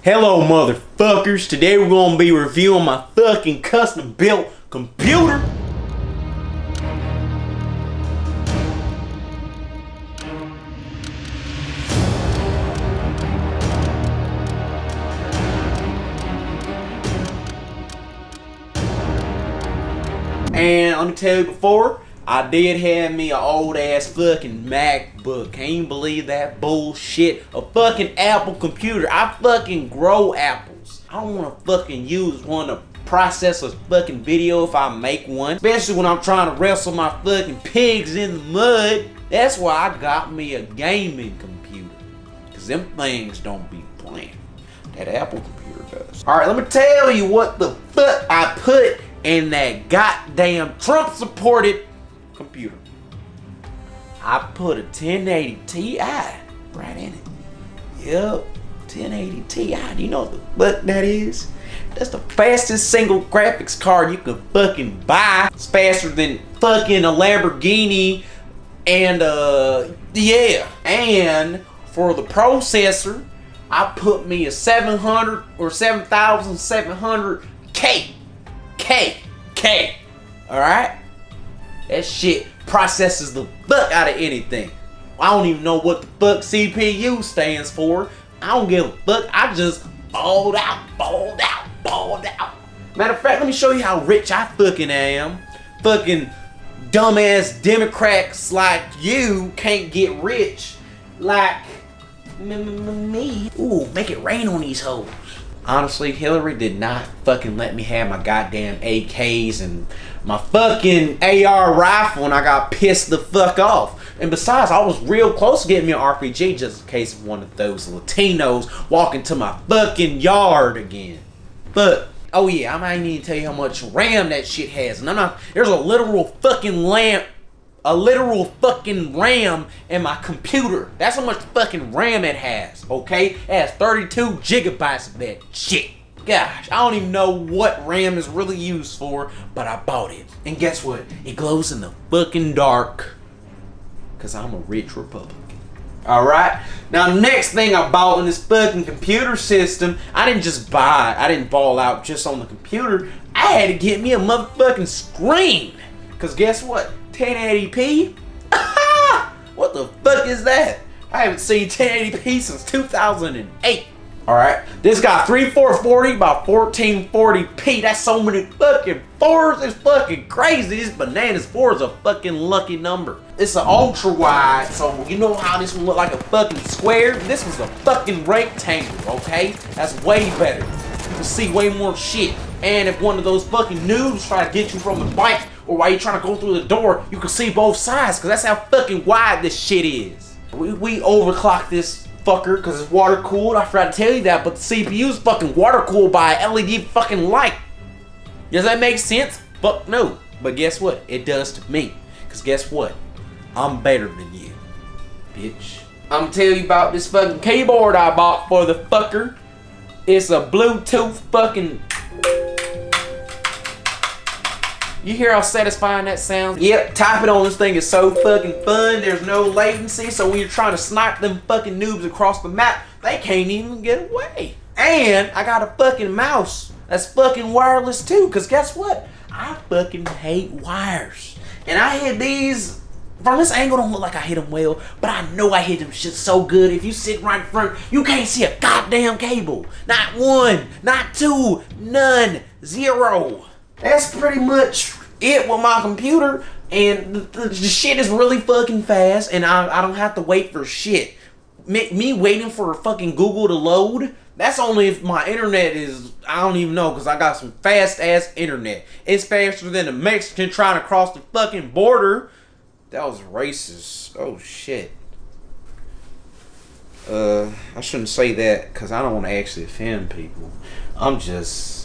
Hello motherfuckers, today we're gonna be reviewing my fucking custom built computer. And let me tell you before, I did have me an old ass fucking MacBook. Can't even believe that bullshit. A fucking Apple computer. I fucking grow apples. I don't want to fucking use one to process a fucking video if I make one. Especially when I'm trying to wrestle my fucking pigs in the mud. That's why I got me a gaming computer. Cause them things don't be playing. That Apple computer does. Alright, let me tell you what the fuck I put in that goddamn Trump supported computer. I put a 1080 Ti right in it. Yep, 1080 Ti. Do you know what the fuck that is? That's the fastest single graphics card you can fucking buy. It's faster than fucking a Lamborghini and yeah. And for the processor, I put me a 700 or 7700 K. Alright? That shit processes the fuck out of anything. I don't even know what the fuck CPU stands for. I don't give a fuck. I just balled out. Matter of fact, let me show you how rich I fucking am. Fucking dumbass Democrats like you can't get rich like me. Ooh, make it rain on these hoes. Honestly, Hillary did not fucking let me have my goddamn AKs and my fucking AR rifle, and I got pissed the fuck off. And besides, I was real close to getting me an RPG just in case one of those Latinos walk into my fucking yard again. But, oh yeah, I might need to tell you how much RAM that shit has. And I'm not, there's a literal fucking RAM in my computer. That's how much fucking RAM it has, okay? It has 32 gigabytes of that shit. Gosh, I don't even know what RAM is really used for, but I bought it. And guess what? It glows in the fucking dark. Cause I'm a rich Republican. Alright? Now the next thing I bought in this fucking computer system, I didn't ball out just on the computer. I had to get me a motherfucking screen. Cause guess what? 1080p? What the fuck is that? I haven't seen 1080p since 2008. Alright, this got 3440 by 1440p. That's so many fucking fours. It's fucking crazy. This bananas 4 is a fucking lucky number. It's an ultra wide, so you know how this one look like a fucking square? This was a fucking rectangle, okay? That's way better. You can see way more shit. And if one of those fucking noobs try to get you from the bike, or while you're trying to go through the door, you can see both sides, because that's how fucking wide this shit is. We overclocked this fucker because it's water cooled. I forgot to tell you that, but the CPU is fucking water cooled by an LED fucking light. Does that make sense? Fuck no. But guess what? It does to me. Because guess what? I'm better than you, bitch. I'm gonna tell you about this fucking keyboard I bought for the fucker. It's a Bluetooth fucking... You hear how satisfying that sounds? Yep, typing on this thing is so fucking fun. There's no latency, so when you're trying to snipe them fucking noobs across the map, they can't even get away. And I got a fucking mouse that's fucking wireless too, because guess what? I fucking hate wires. And I hit these, from this angle don't look like I hit them well, but I know I hit them shit so good. If you sit right in front, you can't see a goddamn cable. Not one, not two, none, zero. That's pretty much it with my computer, and the shit is really fucking fast, and I don't have to wait for shit. Me waiting for fucking Google to load, that's only if my internet is, I don't even know, because I got some fast ass internet. It's faster than a Mexican trying to cross the fucking border. That was racist. Oh shit. I shouldn't say that because I don't want to actually offend people. I'm just